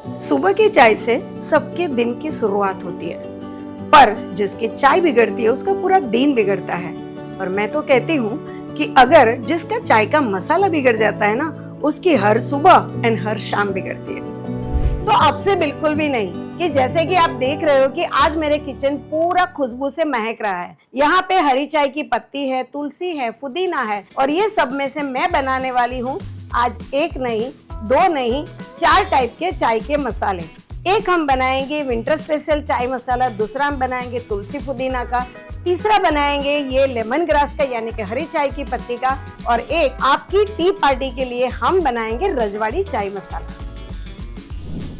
सुबह की चाय से सबके दिन की शुरुआत होती है, पर जिसकी चाय बिगड़ती है उसका पूरा दिन बिगड़ता है। और मैं तो कहती हूँ कि अगर जिसका चाय का मसाला बिगड़ जाता है ना, उसकी हर सुबह एंड हर शाम बिगड़ती है। तो आपसे बिल्कुल भी नहीं कि जैसे कि आप देख रहे हो कि आज मेरे किचन पूरा खुशबू से महक रहा है। यहाँ पे हरी चाय की पत्ती है, तुलसी है, पुदीना है, और ये सब में से मैं बनाने वाली हूँ आज एक नहीं, दो नहीं, 4 टाइप के चाय के मसाले। एक हम बनाएंगे विंटर स्पेशल चाय मसाला, दूसरा हम बनाएंगे तुलसी पुदीना का, तीसरा बनाएंगे ये लेमन ग्रास का यानी कि हरी चाय की पत्ती का, और एक आपकी टी पार्टी के लिए हम बनाएंगे रजवाड़ी चाय मसाला।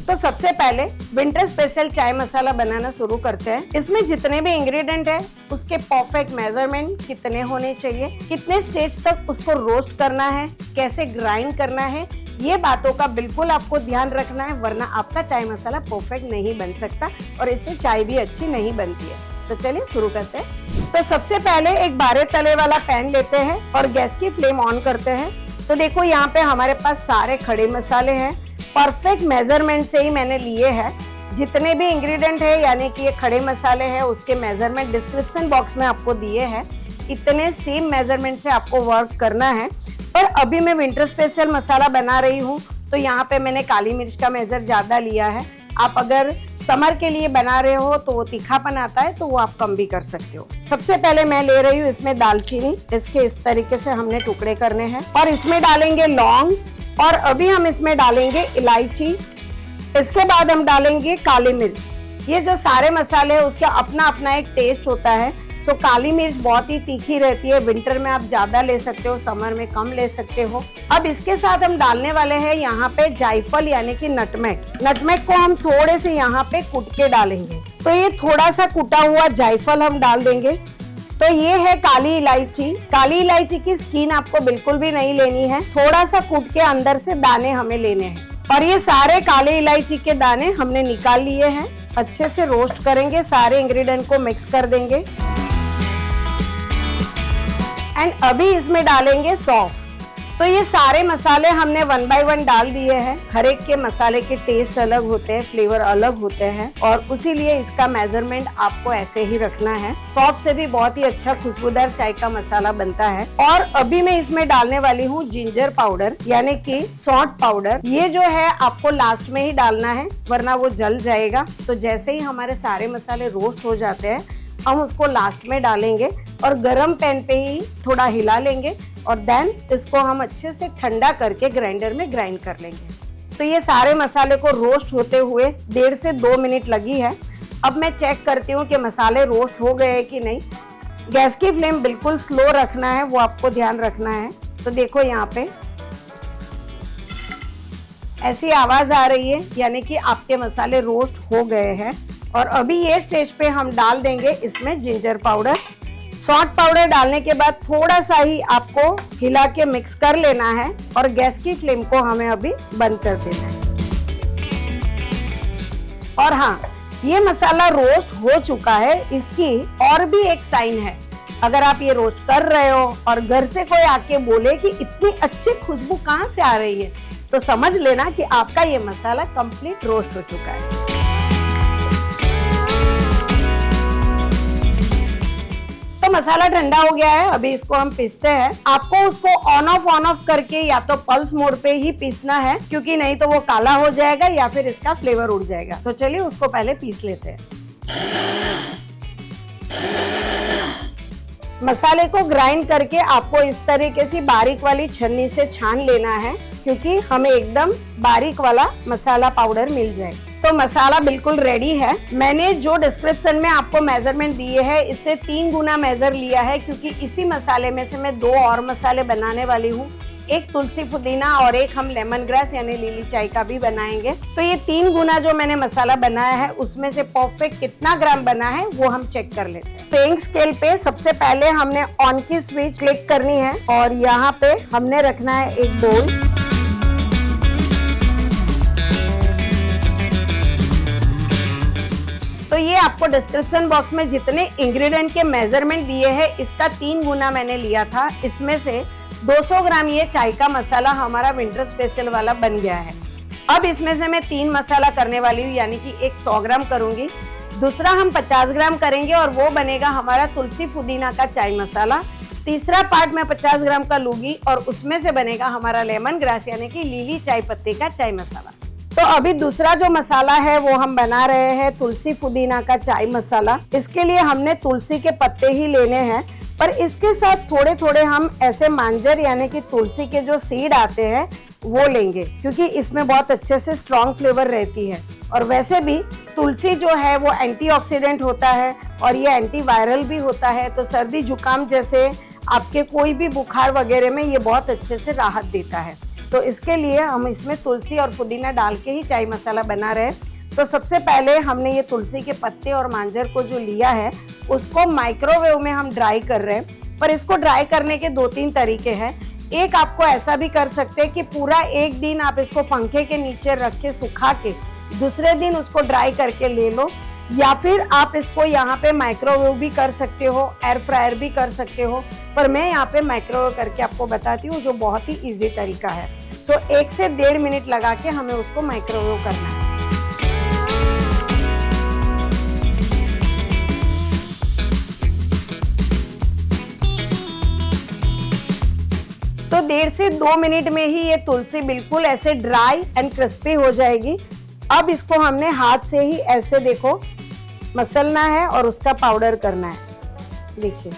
तो सबसे पहले विंटर स्पेशल चाय मसाला बनाना शुरू करते हैं। इसमें जितने भी इंग्रेडिएंट है उसके परफेक्ट मेजरमेंट कितने होने चाहिए, कितने स्टेज तक उसको रोस्ट करना है, कैसे ग्राइंड करना है, ये बातों का बिल्कुल आपको ध्यान रखना है, वरना आपका चाय मसाला परफेक्ट नहीं बन सकता और इससे चाय भी अच्छी नहीं बनती है। तो चलिए शुरू करते हैं। तो सबसे पहले एक बारे तले वाला पैन लेते हैं और गैस की फ्लेम ऑन करते हैं। तो देखो यहाँ पे हमारे पास सारे खड़े मसाले हैं, परफेक्ट मेजरमेंट से ही मैंने लिए हैं। जितने भी इंग्रेडिएंट है यानी कि ये खड़े मसाले हैं उसके मेजरमेंट डिस्क्रिप्शन बॉक्स में आपको दिए हैं। इतने सेम मेजरमेंट से आपको वर्क करना है। पर अभी मैं विंटर स्पेशल मसाला बना रही हूँ तो यहाँ पे मैंने काली मिर्च का मेजर ज्यादा लिया है। आप अगर समर के लिए बना रहे हो तो वो तीखापन आता है तो वो आप कम भी कर सकते हो। सबसे पहले मैं ले रही हूँ इसमें दालचीनी, इसके इस तरीके से हमने टुकड़े करने हैं, और इसमें डालेंगे लौंग, और अभी हम इसमें डालेंगे इलायची। इसके बाद हम डालेंगे काली मिर्च। ये जो सारे मसाले हैं उसका अपना अपना एक टेस्ट होता है। सो काली मिर्च बहुत ही तीखी रहती है, विंटर में आप ज्यादा ले सकते हो, समर में कम ले सकते हो। अब इसके साथ हम डालने वाले हैं यहाँ पे जायफल यानी कि नटमेग। नटमेग को हम थोड़े से यहाँ पे कूट के डालेंगे। तो ये थोड़ा सा कुटा हुआ जायफल हम डाल देंगे। तो ये है काली इलायची। काली इलायची की स्किन आपको बिल्कुल भी नहीं लेनी है, थोड़ा सा कूट के अंदर से दाने हमें लेने हैं। और ये सारे काले इलायची के दाने हमने निकाल लिए हैं। अच्छे से रोस्ट करेंगे, सारे इंग्रेडिएंट को मिक्स कर देंगे। एंड अभी इसमें डालेंगे सौंफ। तो ये सारे मसाले हमने 1 बाय 1 डाल दिए हैं। हर एक के मसाले के टेस्ट अलग होते हैं, फ्लेवर अलग होते हैं, और उसीलिए इसका मेजरमेंट आपको ऐसे ही रखना है। सौंफ से भी बहुत ही अच्छा खुशबूदार चाय का मसाला बनता है। और अभी मैं इसमें डालने वाली हूँ जिंजर पाउडर यानी कि सौंठ पाउडर। ये जो है आपको लास्ट में ही डालना है वरना वो जल जाएगा। तो जैसे ही हमारे सारे मसाले रोस्ट हो जाते हैं हम उसको लास्ट में डालेंगे और गरम पैन पे ही थोड़ा हिला लेंगे, और देन इसको हम अच्छे से ठंडा करके ग्राइंडर में ग्राइंड कर लेंगे। तो ये सारे मसाले को रोस्ट होते हुए 1.5 से 2 मिनट लगी है। अब मैं चेक करती हूँ कि मसाले रोस्ट हो गए हैं कि नहीं। गैस की फ्लेम बिल्कुल स्लो रखना है, वो आपको ध्यान रखना है। तो देखो यहाँ पे ऐसी आवाज आ रही है यानी कि आपके मसाले रोस्ट हो गए हैं। और अभी ये स्टेज पे हम डाल देंगे इसमें जिंजर पाउडर। सौंठ पाउडर डालने के बाद थोड़ा सा ही आपको हिला के मिक्स कर लेना है, और गैस की फ्लेम को हमें अभी बंद कर देना है। और हाँ, ये मसाला रोस्ट हो चुका है। इसकी और भी एक साइन है, अगर आप ये रोस्ट कर रहे हो और घर से कोई आके बोले कि इतनी अच्छी खुशबू कहाँ से आ रही है, तो समझ लेना कि आपका ये मसाला कंप्लीट रोस्ट हो चुका है। तो मसाला ठंडा हो गया है, अभी इसको हम पीसते हैं। आपको उसको ऑन ऑफ करके या तो पल्स मोड पे ही पीसना है, क्योंकि नहीं तो वो काला हो जाएगा या फिर इसका फ्लेवर उड़ जाएगा। तो चलिए उसको पहले पीस लेते हैं। मसाले को ग्राइंड करके आपको इस तरीके से बारीक वाली छन्नी से छान लेना है, क्योंकि हमें एकदम बारीक वाला मसाला पाउडर मिल जाए। तो मसाला बिल्कुल रेडी है। मैंने जो डिस्क्रिप्शन में आपको मेजरमेंट दिए हैं इससे 3 गुना मेजर लिया है, क्योंकि इसी मसाले में से मैं 2 और मसाले बनाने वाली हूँ। एक तुलसी पुदीना और एक हम लेमन ग्रास यानी लीली चाय का भी बनाएंगे। तो ये 3 गुना जो मैंने मसाला बनाया है उसमें से परफेक्ट कितना ग्राम बना है वो हम चेक कर लेते हैं। पेइंग स्केल पे सबसे पहले हमने ऑन की स्विच क्लिक करनी है, और यहाँ पे हमने रखना है एक बोल। तो ये आपको डिस्क्रिप्शन बॉक्स में जितने इंग्रेडिएंट के मेजरमेंट दिए हैं इसका 3 गुना मैंने लिया था। इसमें से 200 ग्राम ये चाय का मसाला हमारा विंटर स्पेशल वाला बन गया है। अब इसमें से मैं 3 मसाला करने वाली हूँ, यानी कि एक 100 ग्राम करूंगी, दूसरा हम 50 ग्राम करेंगे और वो बनेगा हमारा तुलसी पुदीना का चाय मसाला। तीसरा पार्ट मैं 50 ग्राम का लूंगी और उसमें से बनेगा हमारा लेमन ग्रास यानी कि लीली चाय पत्ती का चाय मसाला। तो अभी दूसरा जो मसाला है वो हम बना रहे हैं तुलसी पुदीना का चाय मसाला। इसके लिए हमने तुलसी के पत्ते ही लेने हैं, पर इसके साथ थोड़े थोड़े हम ऐसे मांजर यानी कि तुलसी के जो सीड आते हैं वो लेंगे, क्योंकि इसमें बहुत अच्छे से स्ट्रॉन्ग फ्लेवर रहती है। और वैसे भी तुलसी जो है वो एंटीऑक्सीडेंट होता है और ये एंटीवायरल भी होता है, तो सर्दी जुकाम जैसे आपके कोई भी बुखार वगैरह में ये बहुत अच्छे से राहत देता है। तो इसके लिए हम इसमें तुलसी और पुदीना डाल के ही चाय मसाला बना रहे हैं। तो सबसे पहले हमने ये तुलसी के पत्ते और मांजर को जो लिया है उसको माइक्रोवेव में हम ड्राई कर रहे हैं। पर इसको ड्राई करने के 2-3 तरीके हैं। एक आपको ऐसा भी कर सकते हैं कि पूरा एक दिन आप इसको पंखे के नीचे रख के सुखा के दूसरे दिन उसको ड्राई करके ले लो, या फिर आप इसको यहाँ पे माइक्रोवेव भी कर सकते हो, एयर फ्रायर भी कर सकते हो। पर मैं यहाँ पे माइक्रोवेव करके आपको बताती हूँ, जो बहुत ही इजी तरीका है। सो 1 से 1.5 मिनट लगा के हमें उसको माइक्रोवेव करना है। तो 1.5 से 2 मिनट में ही ये तुलसी बिल्कुल ऐसे ड्राई एंड क्रिस्पी हो जाएगी। अब इसको हमने हाथ से ही ऐसे देखो मसलना है और उसका पाउडर करना है। देखिए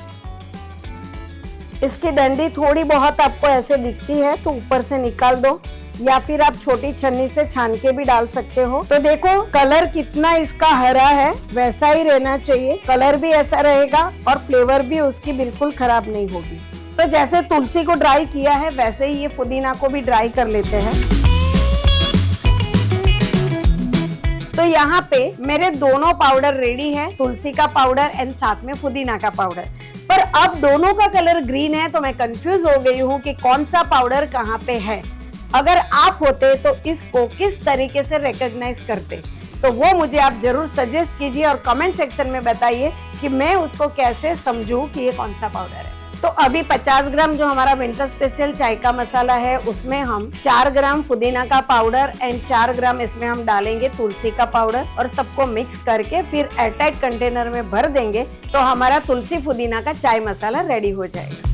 इसकी डंडी थोड़ी बहुत आपको ऐसे दिखती है तो ऊपर से निकाल दो, या फिर आप छोटी छन्नी से छान के भी डाल सकते हो। तो देखो कलर कितना इसका हरा है, वैसा ही रहना चाहिए। कलर भी ऐसा रहेगा और फ्लेवर भी उसकी बिल्कुल खराब नहीं होगी। तो जैसे तुलसी को ड्राई किया है वैसे ही ये पुदीना को भी ड्राई कर लेते हैं। तो यहाँ पे मेरे दोनों पाउडर रेडी है, तुलसी का पाउडर एंड साथ में पुदीना का पाउडर। पर अब दोनों का कलर ग्रीन है तो मैं कंफ्यूज हो गई हूँ कि कौन सा पाउडर कहाँ पे है। अगर आप होते तो इसको किस तरीके से रिकॉग्नाइज करते, तो वो मुझे आप जरूर सजेस्ट कीजिए और कमेंट सेक्शन में बताइए कि मैं उसको कैसे समझूं कि ये कौन सा पाउडर है। तो अभी 50 ग्राम जो हमारा विंटर स्पेशल चाय का मसाला है उसमें हम 4 ग्राम पुदीना का पाउडर एंड 4 ग्राम इसमें हम डालेंगे तुलसी का पाउडर और सबको मिक्स करके फिर एयरटाइट कंटेनर में भर देंगे। तो हमारा तुलसी पुदीना का चाय मसाला रेडी हो जाएगा।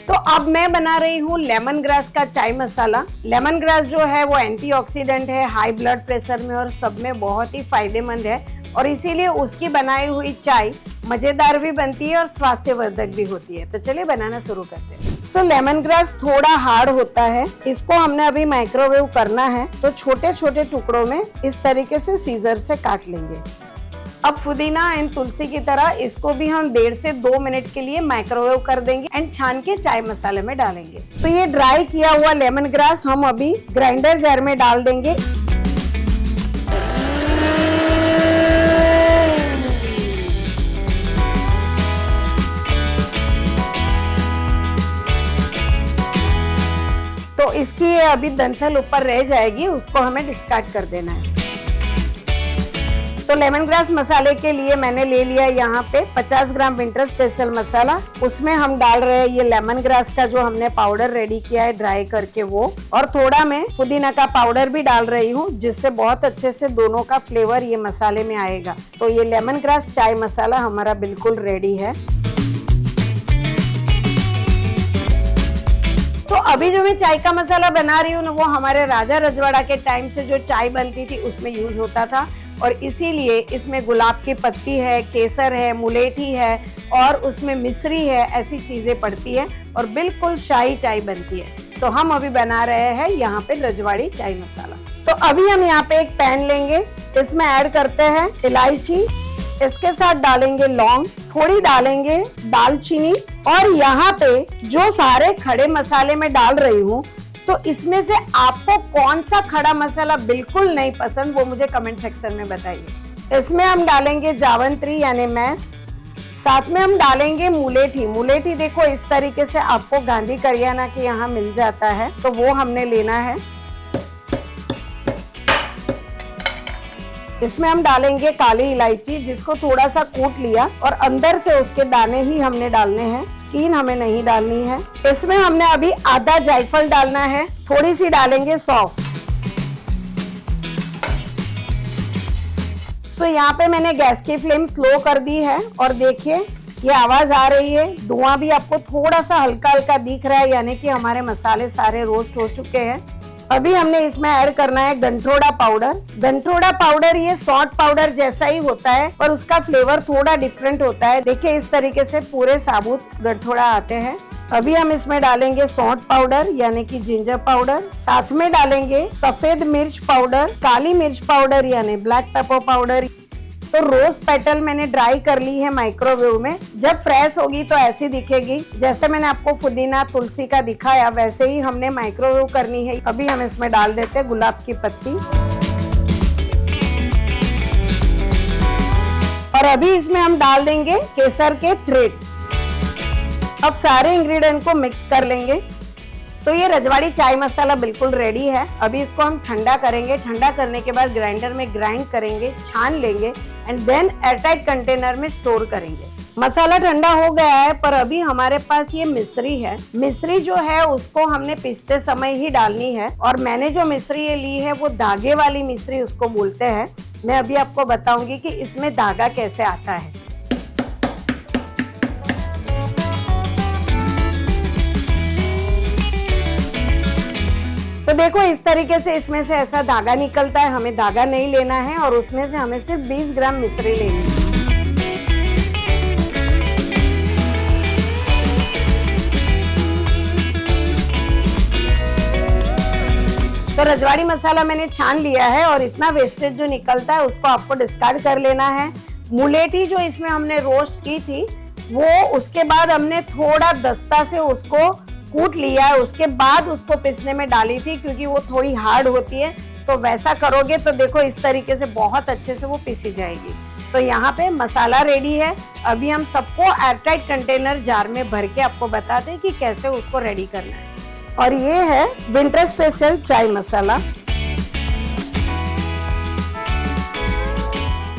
तो अब मैं बना रही हूँ लेमन ग्रास का चाय मसाला। लेमन ग्रास जो है वो एंटीऑक्सीडेंट है, हाई ब्लड प्रेशर में और सब में बहुत ही फायदेमंद है, और इसीलिए उसकी बनाई हुई चाय मजेदार भी बनती है और स्वास्थ्यवर्धक भी होती है। तो चलिए बनाना शुरू करते हैं। सो लेमन ग्रास थोड़ा हार्ड होता है, इसको हमने अभी माइक्रोवेव करना है। तो छोटे छोटे टुकड़ों में इस तरीके से सीजर से काट लेंगे। अब पुदीना एंड तुलसी की तरह इसको भी हम 1.5 से 2 मिनट के लिए माइक्रोवेव कर देंगे एंड छान के चाय मसाले में डालेंगे। तो ये ड्राई किया हुआ लेमन ग्रास हम अभी ग्राइंडर जार में डाल देंगे। तो इसकी ये अभी डंठल ऊपर रह जाएगी, उसको हमें डिस्कार्ड कर देना है। तो लेमन ग्रास मसाले के लिए मैंने ले लिया यहाँ पे 50 ग्राम विंटर स्पेशल मसाला। उसमें हम डाल रहे हैं ये लेमन ग्रास का जो हमने पाउडर रेडी किया है ड्राई करके वो, और थोड़ा मैं पुदीना का पाउडर भी डाल रही हूँ जिससे बहुत अच्छे से दोनों का फ्लेवर ये मसाले में आएगा। तो ये लेमन ग्रास चाय मसाला हमारा बिल्कुल रेडी है। तो अभी जो मैं चाय का मसाला बना रही हूँ ना वो हमारे राजा रजवाड़ा के टाइम से जो चाय बनती थी उसमें यूज होता था, और इसीलिए इसमें गुलाब की पत्ती है, केसर है, मुलेठी है और उसमें मिश्री है, ऐसी चीजें पड़ती है और बिल्कुल शाही चाय बनती है। तो हम अभी बना रहे हैं यहाँ पे रजवाड़ी चाय मसाला। तो अभी हम यहाँ पे एक पैन लेंगे, इसमें ऐड करते हैं इलायची, इसके साथ डालेंगे लौंग, थोड़ी डालेंगे दालचीनी, और यहाँ पे जो सारे खड़े मसाले मैं डाल रही हूँ, तो इसमें से आपको कौन सा खड़ा मसाला बिल्कुल नहीं पसंद वो मुझे कमेंट सेक्शन में बताइए। इसमें हम डालेंगे जावंत्री यानी मैस, साथ में हम डालेंगे मुलेठी। मुलेठी देखो इस तरीके से आपको गांधी करियाना के यहाँ मिल जाता है, तो वो हमने लेना है। इसमें हम डालेंगे काली इलायची, जिसको थोड़ा सा कूट लिया और अंदर से उसके दाने ही हमने डालने हैं, स्किन हमें नहीं डालनी है। इसमें हमने अभी आधा जायफल डालना है, थोड़ी सी डालेंगे सौंफ। तो यहाँ पे मैंने गैस की फ्लेम स्लो कर दी है और देखिए ये आवाज आ रही है, धुआं भी आपको थोड़ा सा हल्का हल्का दिख रहा है, यानी कि हमारे मसाले सारे रोस्ट हो चुके हैं। अभी हमने इसमें ऐड करना है गंठोड़ा पाउडर। गंठोड़ा पाउडर ये सॉल्ट पाउडर जैसा ही होता है, पर उसका फ्लेवर थोड़ा डिफरेंट होता है। देखिए इस तरीके से पूरे साबुत गंठोड़ा आते हैं। अभी हम इसमें डालेंगे सौंठ पाउडर यानी कि जिंजर पाउडर, साथ में डालेंगे सफेद मिर्च पाउडर, काली मिर्च पाउडर यानी ब्लैक पेपर पाउडर। तो रोज पेटल मैंने ड्राई कर ली है माइक्रोवेव में, जब फ्रेश होगी तो ऐसी दिखेगी। जैसे मैंने आपको पुदीना तुलसी का दिखाया वैसे ही हमने माइक्रोवेव करनी है। अभी हम इसमें डाल देते हैं गुलाब की पत्ती और अभी इसमें हम डाल देंगे केसर के थ्रेड्स। अब सारे इंग्रेडिएंट को मिक्स कर लेंगे। तो ये रजवाड़ी चाय मसाला बिल्कुल रेडी है। अभी इसको हम ठंडा करेंगे। ठंडा करने के बाद ग्राइंडर में ग्राइंड करेंगे, छान लेंगे एंड देन एयरटाइट कंटेनर में स्टोर करेंगे। मसाला ठंडा हो गया है, पर अभी हमारे पास ये मिश्री है। मिश्री जो है उसको हमने पीसते समय ही डालनी है और मैंने जो मिश्री ये ली है वो धागे वाली मिश्री उसको बोलते हैं। मैं अभी आपको बताऊंगी कि इसमें धागा कैसे आता है। तो देखो इस तरीके से इसमें से ऐसा धागा निकलता है। हमें धागा नहीं लेना है और उसमें से हमें सिर्फ 20 ग्राम मिश्री लेनी है। तो रजवाड़ी मसाला मैंने छान लिया है और इतना वेस्टेज जो निकलता है उसको आपको डिस्कार्ड कर लेना है। मुलेठी जो इसमें हमने रोस्ट की थी वो उसके बाद हमने थोड़ा दस्ता से उसको कूट लिया है, उसके बाद उसको पीसने में डाली थी क्योंकि वो थोड़ी हार्ड होती है। तो वैसा करोगे तो देखो इस तरीके से बहुत अच्छे से वो पीसी जाएगी। तो यहाँ पे मसाला रेडी है। अभी हम सबको एयरटाइट कंटेनर जार में भर के आपको बताते हैं कि कैसे उसको रेडी करना है। और ये है विंटर स्पेशल चाय मसाला।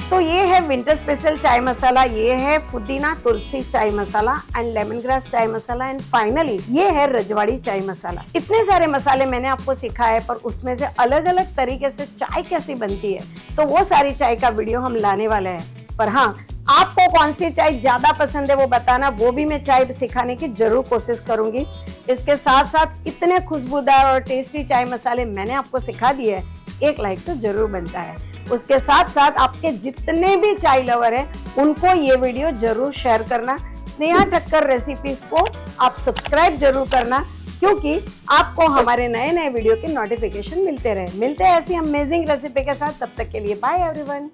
तो ये है विंटर स्पेशल चाय मसाला, ये है पुदीना तुलसी चाय मसाला एंड लेमन ग्रास चाय मसाला एंड फाइनली ये है रजवाड़ी चाय मसाला। इतने सारे मसाले मैंने आपको सिखाए, पर उसमें से अलग अलग तरीके से चाय कैसी बनती है तो वो सारी चाय का वीडियो हम लाने वाले हैं। पर हाँ, आपको कौन सी चाय ज्यादा पसंद है वो बताना, वो भी मैं चाय सिखाने की जरूर कोशिश करूंगी। इसके साथ साथ इतने खुशबूदार और टेस्टी चाय मसाले मैंने आपको सिखा दिए हैं, एक लाइक तो जरूर बनता है। उसके साथ साथ आपके जितने भी चाय लवर हैं उनको ये वीडियो जरूर शेयर करना। स्नेहा ठक्कर रेसिपीज को आप सब्सक्राइब जरूर करना, क्योंकि आपको हमारे नए नए वीडियो के नोटिफिकेशन मिलते रहे। मिलते हैं ऐसी अमेजिंग रेसिपी के साथ, तब तक के लिए बाय एवरीवन।